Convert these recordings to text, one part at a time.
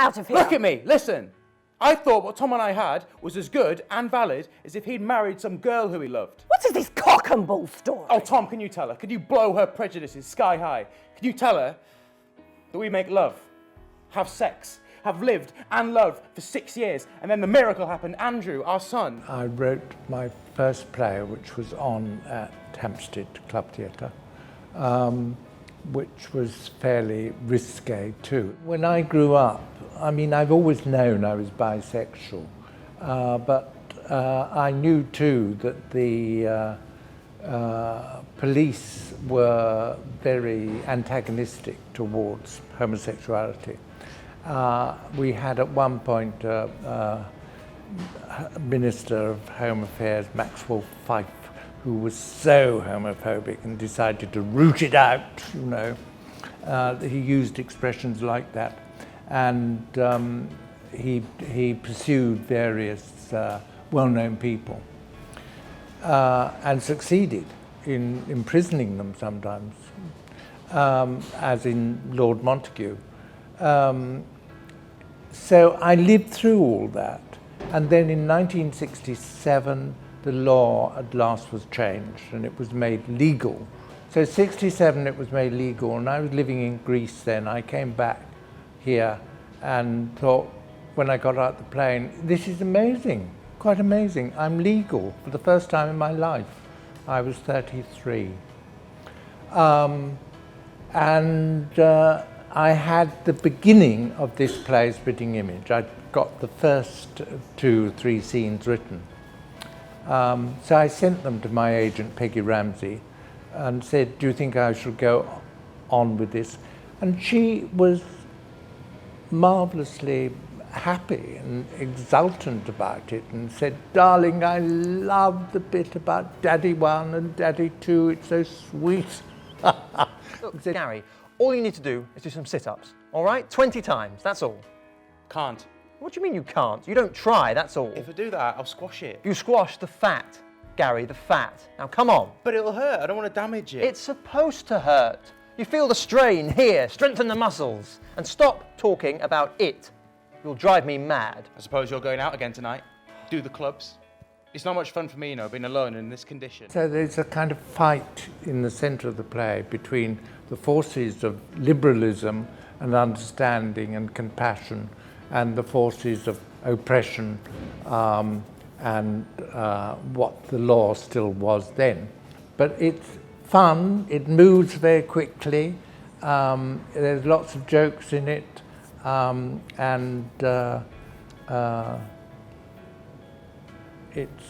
out of here. Look at me, listen. I thought what Tom and I had was as good and valid as if he'd married some girl who he loved. What is this cock and bull story? Oh, Tom, can you tell her? Could you blow her prejudices sky high? Can you tell her that we make love, have sex, have lived and loved for 6 years, and then the miracle happened, Andrew, our son? I wrote my first play, which was on at Hampstead Club Theatre, which was fairly risque too. When I grew up, I mean, I've always known I was bisexual, but I knew too that the police were very antagonistic towards homosexuality. We had at one point Minister of Home Affairs, Maxwell Fyfe, who was so homophobic and decided to root it out, you know. He used expressions like that. And he pursued various well-known people and succeeded in imprisoning them sometimes, as in Lord Montague. So I lived through all that. And then in 1967, the law at last was changed and it was made legal. So 67, it was made legal, and I was living in Greece then. I came back here and thought, when I got out the plane, this is amazing, quite amazing. I'm legal for the first time in my life. I was 33. I had the beginning of this play, Spitting Image. I'd got the first 2-3 scenes written. So I sent them to my agent, Peggy Ramsey, and said, do you think I should go on with this? And she was marvelously happy and exultant about it and said, darling, I love the bit about Daddy 1 and Daddy 2, it's so sweet. Look, Gary, all you need to do is do some sit-ups, all right? 20 times, that's all. Can't. What do you mean you can't? You don't try, that's all. If I do that, I'll squash it. You squash the fat, Gary, the fat. Now, come on. But it'll hurt, I don't want to damage it. It's supposed to hurt. You feel the strain here, strengthen the muscles, and stop talking about it. You'll drive me mad. I suppose you're going out again tonight, do the clubs. It's not much fun for me, you know, being alone in this condition. So there's a kind of fight in the centre of the play between the forces of liberalism and understanding and compassion and the forces of oppression and what the law still was then. But it's fun, it moves very quickly, there's lots of jokes in it, it's,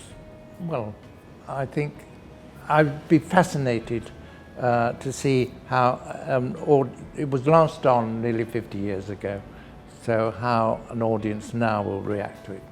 well, I think I'd be fascinated to see how, it was last on nearly 50 years ago, so how an audience now will react to it.